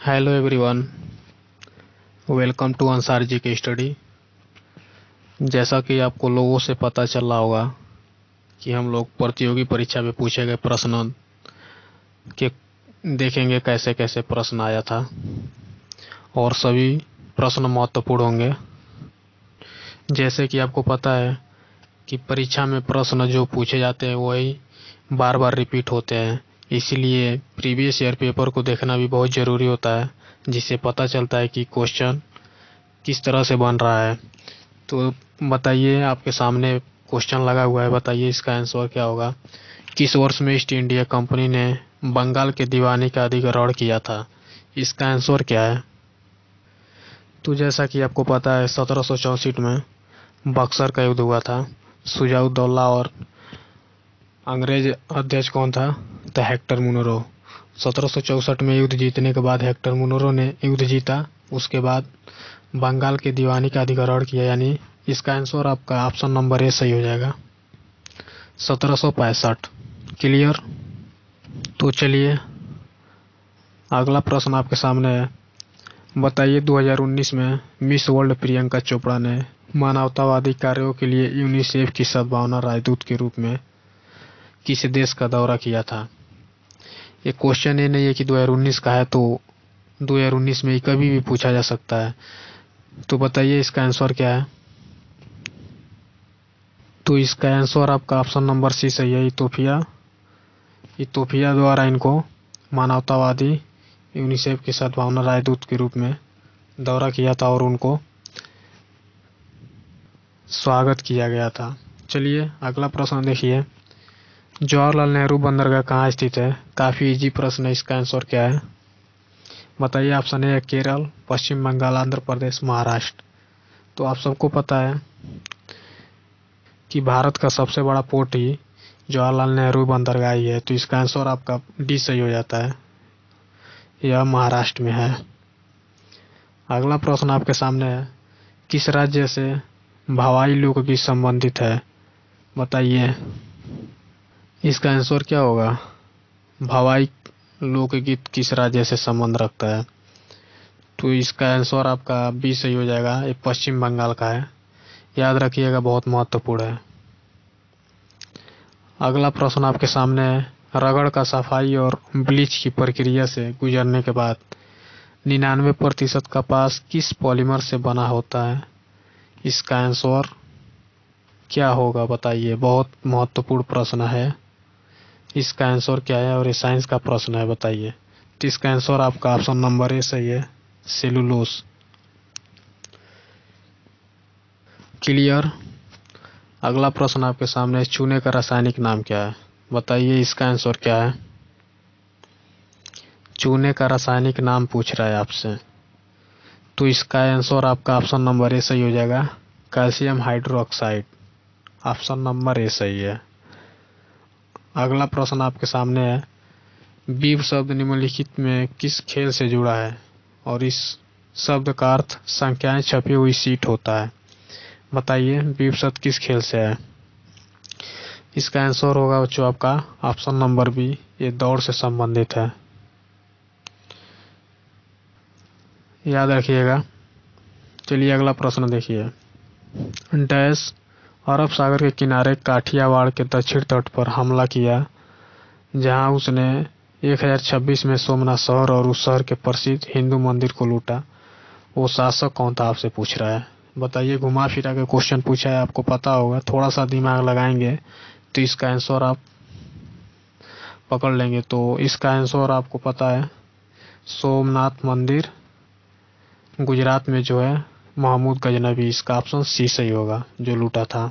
Hello everyone, welcome to Ansar ji की study. जैसा कि आपको लोगों से पता चल रहा होगा कि हम लोग प्रतियोगी परीक्षा में पूछे गए प्रश्न के देखेंगे कैसे कैसे प्रश्न आया था, और सभी प्रश्न महत्वपूर्ण होंगे। जैसे कि आपको पता है कि परीक्षा में प्रश्न जो पूछे जाते हैं वही बार बार रिपीट होते हैं, इसीलिए प्रीवियस ईयर पेपर को देखना भी बहुत ज़रूरी होता है, जिससे पता चलता है कि क्वेश्चन किस तरह से बन रहा है। तो बताइए, आपके सामने क्वेश्चन लगा हुआ है, बताइए इसका आंसर क्या होगा। किस वर्ष में ईस्ट इंडिया कंपनी ने बंगाल के दीवानी का अधिग्रहण किया था? इसका आंसर क्या है? तो जैसा कि आपको पता है 1764 में बक्सर का युद्ध हुआ था। शुजाउद्दौला और अंग्रेज अध्यक्ष कौन था? तो हेक्टर मुनरो। 1764 में युद्ध जीतने के बाद हेक्टर मुनरो ने युद्ध जीता, उसके बाद बंगाल के दीवानी का अधिग्रहण किया, यानी इसका आंसर आपका ऑप्शन नंबर ए सही हो जाएगा, 1765। क्लियर? तो चलिए अगला प्रश्न आपके सामने है। बताइए 2019 में मिस वर्ल्ड प्रियंका चोपड़ा ने मानवतावादी कार्यों के लिए यूनिसेफ की सद्भावना राजदूत के रूप में किस देश का दौरा किया था? ये क्वेश्चन ये नहीं है कि 2019 का है, तो 2019 में कभी भी पूछा जा सकता है। तो बताइए इसका आंसर क्या है? तो इसका आंसर आपका ऑप्शन नंबर सी सही है, इथोपिया। इथोपिया द्वारा इनको मानवतावादी यूनिसेफ के सद्भावना राजदूत के रूप में दौरा किया था और उनको स्वागत किया गया था। चलिए अगला प्रश्न देखिए। जवाहरलाल नेहरू बंदरगाह कहाँ स्थित है? काफ़ी इजी प्रश्न है, इसका आंसर क्या है? बताइए। ऑप्शन ए केरल, पश्चिम बंगाल, आंध्र प्रदेश, महाराष्ट्र। तो आप सबको पता है कि भारत का सबसे बड़ा पोर्ट ही जवाहरलाल नेहरू बंदरगाह ही है, तो इसका आंसर आपका डी सही हो जाता है, यह महाराष्ट्र में है। अगला प्रश्न आपके सामने है। किस राज्य से भवाई लोकगीत संबंधित है? बताइए इसका आंसर क्या होगा। भवाई लोकगीत किस राज्य से संबंध रखता है? तो इसका आंसर आपका बी सही हो जाएगा, ये पश्चिम बंगाल का है। याद रखिएगा, बहुत महत्वपूर्ण है। अगला प्रश्न आपके सामने है। रगड़ का सफाई और ब्लीच की प्रक्रिया से गुजरने के बाद 99% कपास किस पॉलीमर से बना होता है? इसका आंसर क्या होगा बताइए, बहुत महत्वपूर्ण प्रश्न है। इसका आंसर क्या है, और ये साइंस का प्रश्न है, बताइए। तो इसका आंसर आपका ऑप्शन नंबर ए सही है, सेलुलोस। क्लियर? अगला प्रश्न आपके सामने, चूने का रासायनिक नाम क्या है? बताइए इसका आंसर क्या है। चूने का रासायनिक नाम पूछ रहा है आपसे, तो इसका आंसर आपका ऑप्शन नंबर ए सही हो जाएगा, calcium hydroxide. Option number A सही है। अगला प्रश्न आपके सामने है। बीव शब्द निम्नलिखित में किस खेल से जुड़ा है? और इस शब्द का अर्थ संख्याएं छपी हुई सीट होता है। बताइए बीव शब्द किस खेल से है? इसका आंसर होगा बच्चों आपका ऑप्शन नंबर बी, ये दौड़ से संबंधित है। याद रखिएगा। चलिए अगला प्रश्न देखिए। डैश अरब सागर के किनारे काठियावाड़ के दक्षिण तट पर हमला किया, जहां उसने 1026 में सोमनाथ शहर और उस शहर के प्रसिद्ध हिंदू मंदिर को लूटा। वो शासक कौन था, आपसे पूछ रहा है। बताइए, घुमा फिरा के क्वेश्चन पूछा है, आपको पता होगा, थोड़ा सा दिमाग लगाएंगे तो इसका आंसर आप पकड़ लेंगे। तो इसका आंसर आपको पता है, सोमनाथ मंदिर गुजरात में जो है महमूद गजनबी, इसका ऑप्शन सी सही होगा, जो लूटा था।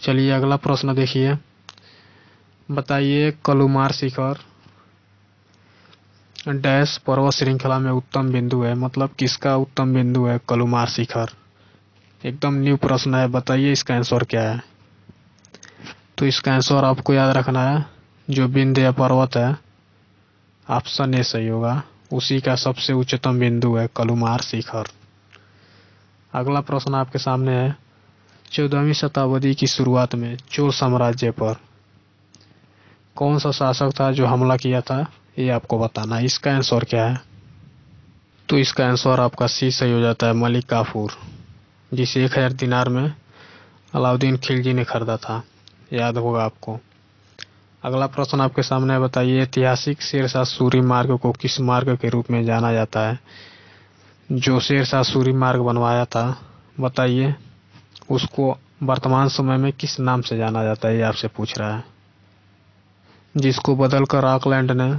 चलिए अगला प्रश्न देखिए। बताइए कलुमार शिखर डैश पर्वत श्रृंखला में उत्तम बिंदु है, मतलब किसका उत्तम बिंदु है कलुमार शिखर? एकदम न्यू प्रश्न है, बताइए इसका आंसर क्या है। तो इसका आंसर आपको याद रखना है, जो विंध्य पर्वत है, ऑप्शन ए सही होगा, उसी का सबसे उच्चतम बिंदु है कलुमार शिखर। अगला प्रश्न आपके सामने है। 14वीं शताब्दी की शुरुआत में चोल साम्राज्य पर कौन सा शासक था जो हमला किया था? ये आपको बताना है। इसका आंसर क्या है? तो इसका आंसर आपका सी सही हो जाता है, मलिक काफूर, जिसे 1000 दिनार में अलाउद्दीन खिलजी ने खरीदा था, याद होगा आपको। अगला प्रश्न आपके सामने है, बताइए ऐतिहासिक शेरशाह सूरी मार्ग को किस मार्ग के रूप में जाना जाता है। जो शेरशाह सूरी मार्ग बनवाया था, बताइए उसको वर्तमान समय में किस नाम से जाना जाता है, ये आपसे पूछ रहा है। जिसको बदलकर ऑकलैंड ने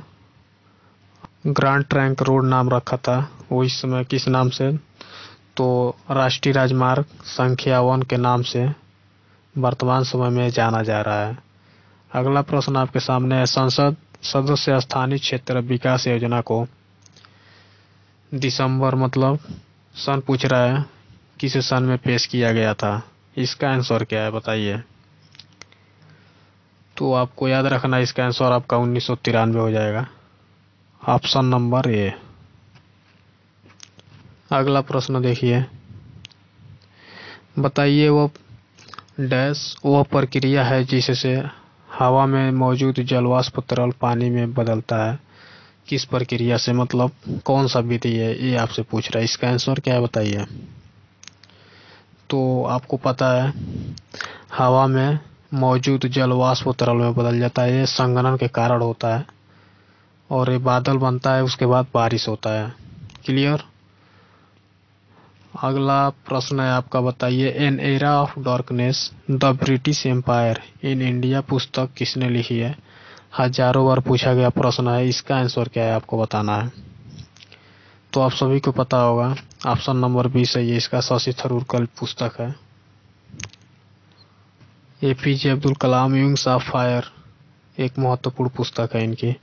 ग्रांड ट्रंक रोड नाम रखा था, वो इस समय किस नाम से, तो राष्ट्रीय राजमार्ग संख्या 1 के नाम से वर्तमान समय में जाना जा रहा है। अगला प्रश्न आपके सामने है, संसद सदस्य स्थानीय क्षेत्र विकास योजना को दिसंबर मतलब सन पूछ रहा है, किस सन में पेश किया गया था। इसका आंसर क्या है, बताइए। तो आपको याद रखना, इसका आंसर आपका 1993 हो जाएगा, ऑप्शन नंबर ए। अगला प्रश्न देखिए, बताइए वह प्रक्रिया है जिससे हवा में मौजूद जलवाष्प तरल पानी में बदलता है। किस प्रक्रिया से, मतलब कौन सा विधि है, ये आपसे पूछ रहा है। इसका आंसर क्या है, बताइए। तो आपको पता है हवा में मौजूद जलवाष्प तरल में बदल जाता है, ये संघनन के कारण होता है और ये बादल बनता है, उसके बाद बारिश होता है। क्लियर। अगला प्रश्न है आपका, बताइए an era of darkness the British empire in India पुस्तक किसने लिखी है। हजारों बार पूछा गया प्रश्न है, इसका आंसर क्या है आपको बताना है। तो आप सभी को पता होगा, ऑप्शन नंबर बी सही है, इसका शशि थरूर की पुस्तक है। APJ Abdul Kalam wings of fire एक महत्वपूर्ण पुस्तक है इनकी।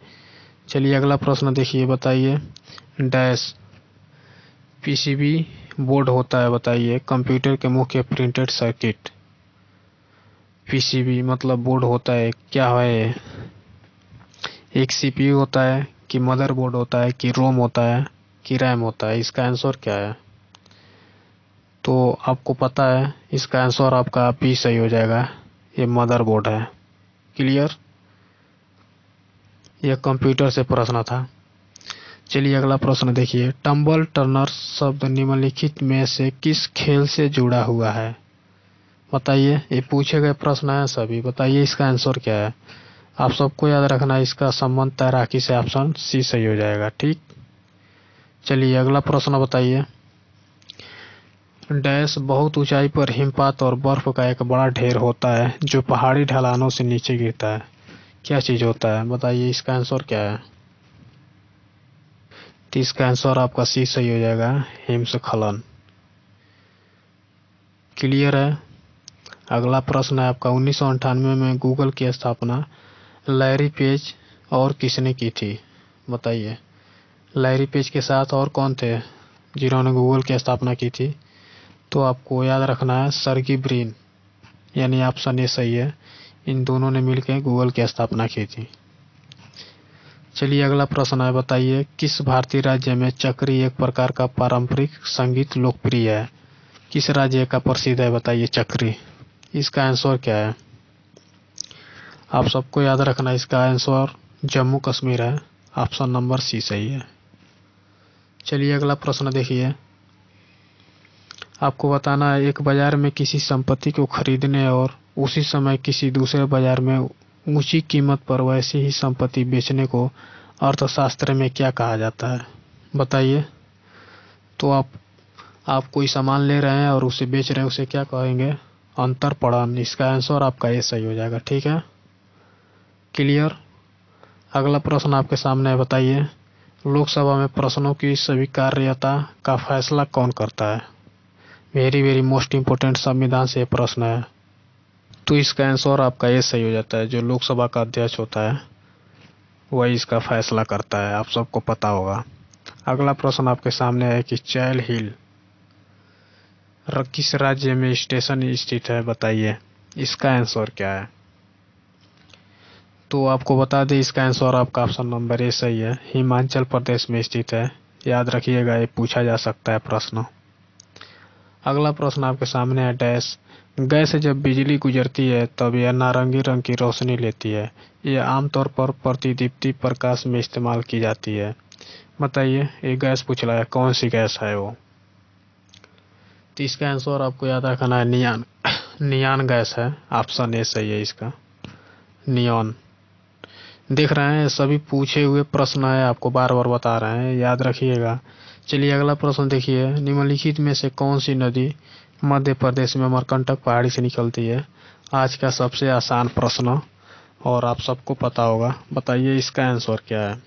चलिए अगला प्रश्न देखिए, बताइए डैश पीसीबी बोर्ड होता है, बताइए कंप्यूटर के मुख्य प्रिंटेड सर्किट। पीसीबी मतलब बोर्ड होता है, क्या है, एक सीपीयू होता है कि मदरबोर्ड होता है कि रोम होता है कि रैम होता है। इसका आंसर क्या है। तो आपको पता है इसका आंसर आपका बी सही हो जाएगा, ये मदरबोर्ड है। क्लियर। यह कंप्यूटर से प्रश्न था। चलिए अगला प्रश्न देखिए, टम्बल टर्नर शब्द निम्नलिखित में से किस खेल से जुड़ा हुआ है। बताइए, ये पूछे गए प्रश्न है सभी, बताइए इसका आंसर क्या है। आप सबको याद रखना, इसका संबंध तैराकी से, ऑप्शन सी सही हो जाएगा। ठीक। चलिए अगला प्रश्न बताइए, डैश बहुत ऊंचाई पर हिमपात और बर्फ का एक बड़ा ढेर होता है जो पहाड़ी ढलानों से नीचे गिरता है। क्या चीज होता है, बताइए इसका आंसर क्या है। तो इसका आंसर आपका सी सही हो जाएगा, हिमस्खलन। क्लियर है। अगला प्रश्न है आपका, 1998 में गूगल की स्थापना लैरी पेज और किसने की थी। बताइए, लैरी पेज के साथ और कौन थे जिन्होंने गूगल की स्थापना की थी। तो आपको याद रखना है सर्गी ब्रिन, यानी ऑप्शन ए सही है, इन दोनों ने मिलकर गूगल की स्थापना की थी। चलिए अगला प्रश्न है, बताइए किस भारतीय राज्य में चक्री एक प्रकार का पारंपरिक संगीत लोकप्रिय है। किस राज्य का प्रसिद्ध है, बताइए चक्री। इसका आंसर क्या है। आप सबको याद रखना, इसका आंसर जम्मू कश्मीर है, ऑप्शन नंबर सी सही है। चलिए अगला प्रश्न देखिए, आपको बताना है एक बाजार में किसी संपत्ति को खरीदने और उसी समय किसी दूसरे बाजार में ऊंची कीमत पर वैसी ही संपत्ति बेचने को अर्थशास्त्र में क्या कहा जाता है। बताइए। तो आप कोई सामान ले रहे हैं और उसे बेच रहे हैं, उसे क्या कहेंगे, अंतरपणन। इसका आंसर आपका ये सही हो जाएगा। ठीक है। क्लियर। अगला प्रश्न आपके सामने है, बताइए लोकसभा में प्रश्नों की स्वीकार्यता का फैसला कौन करता है। वेरी वेरी मोस्ट इम्पोर्टेंट संविधान से प्रश्न है। तो इसका आंसर आपका ये सही हो जाता है, जो लोकसभा का अध्यक्ष होता है वही इसका फैसला करता है, आप सबको पता होगा। अगला प्रश्न आपके सामने है कि चैल हिल किस राज्य में स्टेशन स्थित है। बताइए इसका आंसर क्या है। तो आपको बता दें, इसका आंसर आपका ऑप्शन नंबर ए सही है, हिमाचल प्रदेश में स्थित है। याद रखिएगा, ये पूछा जा सकता है प्रश्न। अगला प्रश्न आपके सामने है, डैश गैस से जब बिजली गुजरती है तब यह नारंगी रंग की रोशनी लेती है। यह आमतौर पर प्रतिदीप्ति प्रकाश में इस्तेमाल की जाती है। बताइए, एक गैस पूछ रहा है, कौन सी गैस है वो। तो इसका आंसर आपको याद रखना है नियान। नियान गैस है, ऑप्शन ए सही है इसका, नियॉन। देख रहे हैं, सभी पूछे हुए प्रश्न है, आपको बार बार बता रहे हैं, याद रखिएगा। चलिए अगला प्रश्न देखिए, निम्नलिखित में से कौन सी नदी मध्य प्रदेश में अमरकंटक पहाड़ी से निकलती है। आज का सबसे आसान प्रश्न और आप सबको पता होगा। बताइए इसका आंसर क्या है।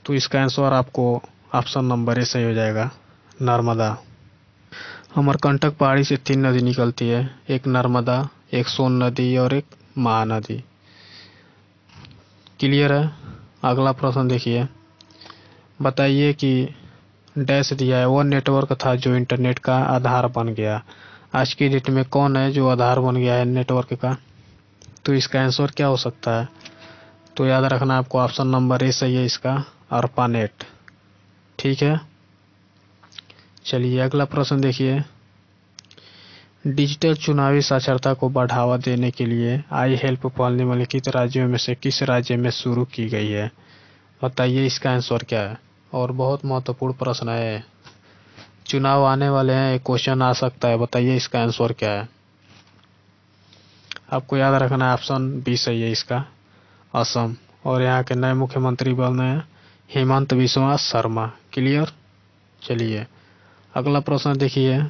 तो इसका आंसर आपको ऑप्शन नंबर ए सही हो जाएगा, नर्मदा। अमरकंटक पहाड़ी से 3 नदी निकलती है, एक नर्मदा, एक सोन नदी और एक महानदी। क्लियर है। अगला प्रश्न देखिए, बताइए कि डैश दिया है, वह नेटवर्क था जो इंटरनेट का आधार बन गया। आज की डेट में कौन है जो आधार बन गया है नेटवर्क का। तो इसका आंसर क्या हो सकता है। तो याद रखना आपको, ऑप्शन नंबर ए सही है इसका, अर्पानेट। ठीक है। चलिए अगला प्रश्न देखिए, डिजिटल चुनावी साक्षरता को बढ़ावा देने के लिए आई हेल्प पहल निम्नलिखित राज्यों में से किस राज्य में शुरू की गई है। बताइए इसका आंसर क्या है। और बहुत महत्वपूर्ण प्रश्न है, चुनाव आने वाले हैं, क्वेश्चन आ सकता है। बताइए इसका आंसर क्या है। आपको याद रखना है, ऑप्शन बी सही है इसका, असम। और यहाँ के नए मुख्यमंत्री बने हैं हेमंत बिस्वा शर्मा। क्लियर। चलिए अगला प्रश्न देखिए,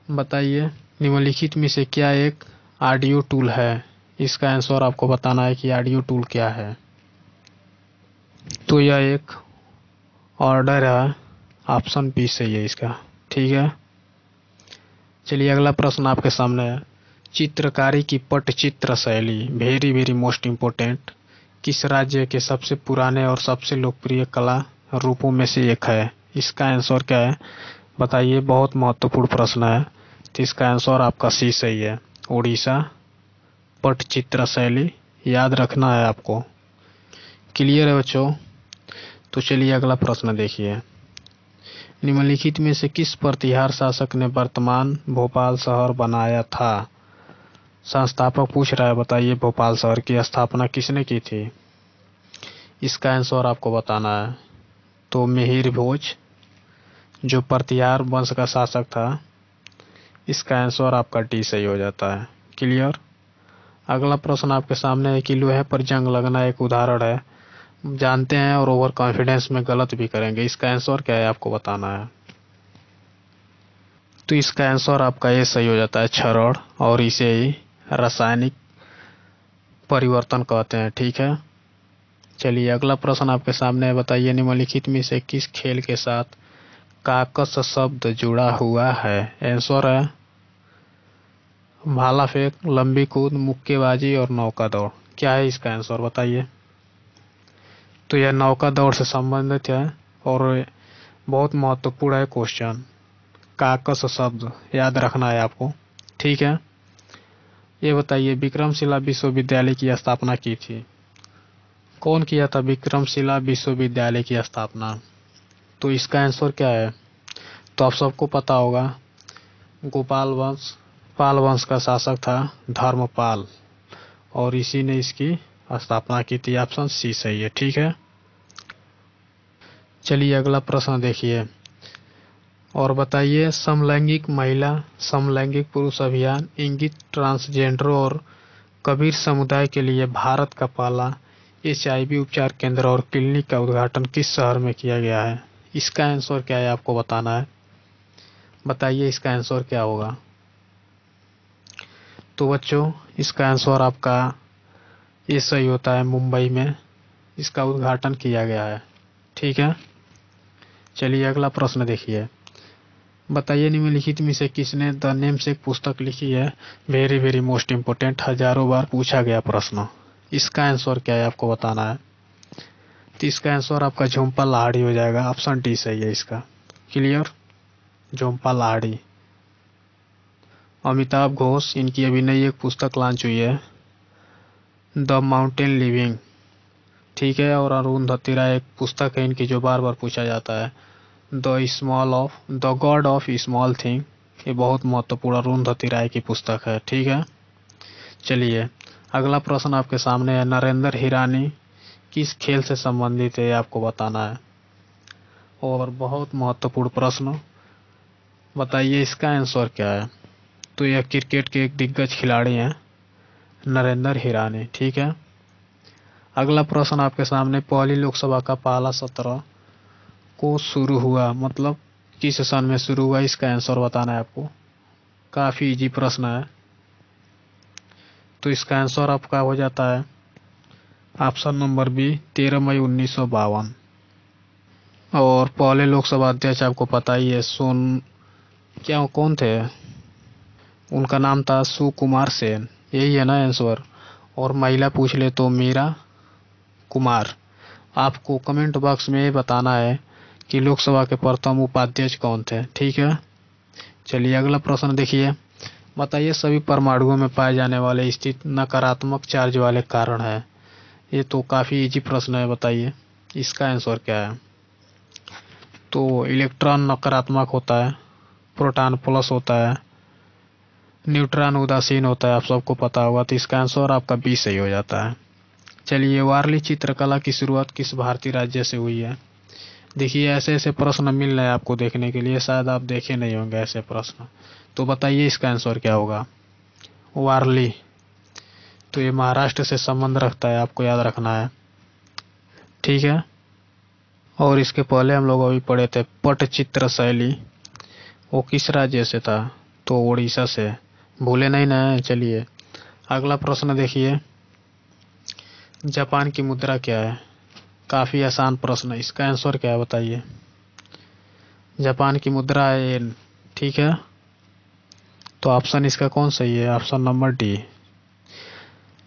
बताइए निम्नलिखित में से क्या एक ऑडियो टूल है। इसका आंसर आपको बताना है कि ऑडियो टूल क्या है। तो यह एक ऑर्डर है, ऑप्शन बी सही है इसका। ठीक है। चलिए अगला प्रश्न आपके सामने है, चित्रकारी की पटचित्र शैली वेरी वेरी मोस्ट इम्पोर्टेंट किस राज्य के सबसे पुराने और सबसे लोकप्रिय कला रूपों में से एक है। इसका आंसर क्या है। बताइए, बहुत महत्वपूर्ण प्रश्न है। तो इसका आंसर आपका सी सही है, उड़ीसा। पटचित्र शैली याद रखना है आपको। क्लियर है बच्चों। तो चलिए अगला प्रश्न देखिए, निम्नलिखित में से किस प्रतिहार शासक ने वर्तमान भोपाल शहर बनाया था। संस्थापक पूछ रहा है। बताइए भोपाल शहर की स्थापना किसने की थी। इसका आंसर आपको बताना है। तो मिहिर भोज, जो प्रतिहार वंश का शासक था। इसका आंसर आपका डी सही हो जाता है। क्लियर। अगला प्रश्न आपके सामने है कि लोहे पर जंग लगना एक उदाहरण है, जानते हैं और ओवर कॉन्फिडेंस में गलत भी करेंगे। इसका आंसर क्या है आपको बताना है। तो इसका आंसर आपका ये सही हो जाता है, क्षरण। और इसे ही रासायनिक परिवर्तन कहते हैं। ठीक है। चलिए अगला प्रश्न आपके सामने है, बताइए निम्नलिखित में से किस खेल के साथ काकस शब्द जुड़ा हुआ है। आंसर है भाला फेंक, लंबी कूद, मुक्केबाजी और नौका दौड़। क्या है इसका आंसर बताइए। तो यह नौका दौड़ से संबंधित है और बहुत महत्वपूर्ण है क्वेश्चन। काकस शब्द याद रखना है आपको। ठीक है। ये बताइए, विक्रमशिला विश्वविद्यालय की स्थापना की थी। कौन किया था विक्रमशिला विश्वविद्यालय की स्थापना। तो इसका आंसर क्या है। तो आप सबको पता होगा, गोपाल वंश, पाल वंश का शासक था धर्मपाल, और इसी ने इसकी स्थापना की थी। ऑप्शन सी सही है। ठीक है। चलिए अगला प्रश्न देखिए, और बताइए समलैंगिक महिला समलैंगिक पुरुष अभियान इंगित ट्रांसजेंडर और कबीर समुदाय के लिए भारत का पहला HIV उपचार केंद्र और क्लिनिक का उद्घाटन किस शहर में किया गया है। इसका आंसर क्या है आपको बताना है। बताइए इसका आंसर क्या होगा। तो बच्चों इसका आंसर आपका ये सही होता है, मुंबई में इसका उद्घाटन किया गया है। ठीक है। चलिए अगला प्रश्न देखिए, बताइए निम्नलिखित में से किसने द नेमसेक पुस्तक लिखी है। वेरी वेरी मोस्ट इम्पोर्टेंट, हजारों बार पूछा गया प्रश्न। इसका आंसर क्या है आपको बताना है। तो इसका आंसर आपका झुम्पा लाहिड़ी हो जाएगा। ऑप्शन डी सही है इसका। क्लियर। झुम्पा लाहिड़ी। अमिताभ घोष, इनकी अभी नई एक पुस्तक लॉन्च हुई है, द माउंटेन लिविंग। ठीक है। और अरुंधति राय एक पुस्तक है इनकी जो बार बार पूछा जाता है, the God of small thing. ये बहुत महत्वपूर्ण अरुंधति राय की पुस्तक है। ठीक है। चलिए अगला प्रश्न आपके सामने है, नरेंद्र हिरानी किस खेल से संबंधित है, आपको बताना है। और बहुत महत्वपूर्ण प्रश्न, बताइए इसका आंसर क्या है। तो यह क्रिकेट के एक दिग्गज खिलाड़ी हैं, नरेंद्र हिरानी। ठीक है। अगला प्रश्न आपके सामने, पहली लोकसभा का पहला सत्र को शुरू हुआ, मतलब किस सन में शुरू हुआ, इसका आंसर बताना है आपको। काफी इजी प्रश्न है। तो इसका आंसर आपका हो जाता है ऑप्शन नंबर बी, 13 मई 1952। और पहले लोकसभा अध्यक्ष आपको पता ही है, क्या कौन थे, उनका नाम था सुकुमार सेन। यही है ना आंसर। और महिला पूछ ले तो मीरा कुमार। आपको कमेंट बॉक्स में ये बताना है कि लोकसभा के प्रथम उपाध्यक्ष कौन थे। ठीक है। चलिए अगला प्रश्न देखिए, बताइए सभी परमाणुओं में पाए जाने वाले स्थित नकारात्मक चार्ज वाले कारण है। ये तो काफी इजी प्रश्न है, बताइए इसका आंसर क्या है। तो इलेक्ट्रॉन नकारात्मक होता है, प्रोटॉन प्लस होता है, न्यूट्रॉन उदासीन होता है, आप सबको पता होगा। तो इसका आंसर आपका बी सही हो जाता है। चलिए, वारली चित्रकला की शुरुआत किस भारतीय राज्य से हुई है। देखिए ऐसे ऐसे प्रश्न मिल रहे हैं आपको देखने के लिए, शायद आप देखे नहीं होंगे ऐसे प्रश्न। तो बताइए इसका आंसर क्या होगा। वारली, तो ये महाराष्ट्र से संबंध रखता है, आपको याद रखना है। ठीक है। और इसके पहले हम लोग अभी पढ़े थे पटचित्र शैली, वो किस राज्य से था, तो उड़ीसा से। भूले नहीं ना। चलिए अगला प्रश्न देखिए, जापान की मुद्रा क्या है। काफी आसान प्रश्न है, इसका आंसर क्या है बताइए। जापान की मुद्रा है येन। ठीक है। तो ऑप्शन इसका कौन सही है, ऑप्शन नंबर डी।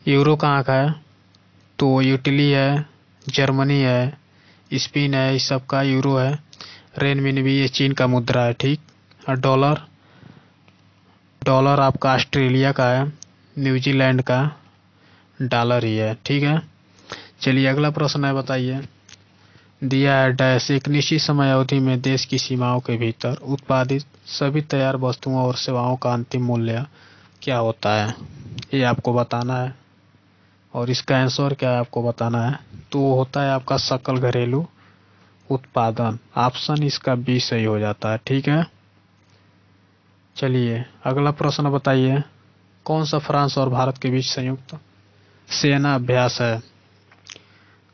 यूरो कहाँ का है, तो इटली है, जर्मनी है, स्पेन है, इस सब का यूरो है। रेनमिन ये चीन का मुद्रा है। ठीक। और डॉलर, डॉलर आपका ऑस्ट्रेलिया का है, न्यूजीलैंड का डॉलर ही है। ठीक है। चलिए अगला प्रश्न है, बताइए दिया है डैश, एक निश्चित समय अवधि में देश की सीमाओं के भीतर उत्पादित सभी तैयार वस्तुओं और सेवाओं का अंतिम मूल्य क्या होता है, ये आपको बताना है। और इसका आंसर क्या है आपको बताना है। तो वो होता है आपका सकल घरेलू उत्पादन। ऑप्शन इसका बी सही हो जाता है। ठीक है। चलिए अगला प्रश्न बताइए, कौन सा फ्रांस और भारत के बीच संयुक्त सेना अभ्यास है।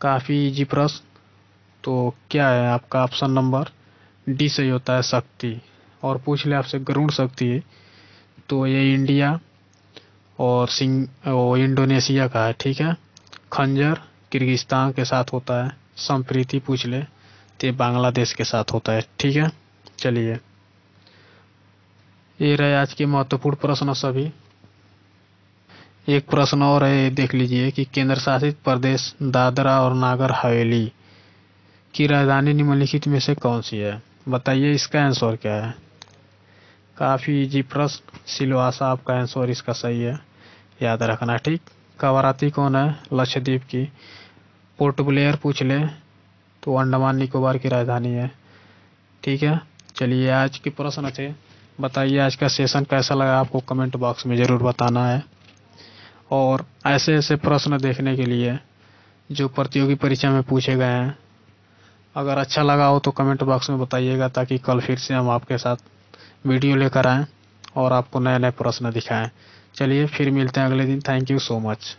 काफी इजी प्रश्न। तो क्या है आपका ऑप्शन नंबर डी सही होता है, शक्ति। और पूछ ले आपसे गरुड़ शक्ति, तो ये इंडिया और इंडोनेशिया का है। ठीक है। खंजर किर्गिस्तान के साथ होता है। संप्रीति पूछ ले तो बांग्लादेश के साथ होता है। ठीक है। चलिए ये रहे आज के महत्वपूर्ण प्रश्न सभी। एक प्रश्न और है, देख लीजिए कि केंद्र शासित प्रदेश दादरा और नागर हवेली की राजधानी निम्नलिखित में से कौन सी है, बताइए इसका आंसर क्या है। काफी इजी प्रश्न, सिलवासा आपका आंसर इसका सही है, याद रखना। ठीक। कवाराती कौन है, लक्षद्वीप की। पोर्ट ब्लेयर पूछ ले तो अंडमान निकोबार की राजधानी है। ठीक है। चलिए आज के प्रश्न थे, बताइए आज का सेशन कैसा लगा, आपको कमेंट बॉक्स में जरूर बताना है। और ऐसे ऐसे प्रश्न देखने के लिए जो प्रतियोगी परीक्षा में पूछे गए हैं, अगर अच्छा लगा हो तो कमेंट बॉक्स में बताइएगा, ताकि कल फिर से हम आपके साथ वीडियो लेकर आएँ और आपको नए नए प्रश्न दिखाएं। चलिए फिर मिलते हैं अगले दिन। Thank you so much.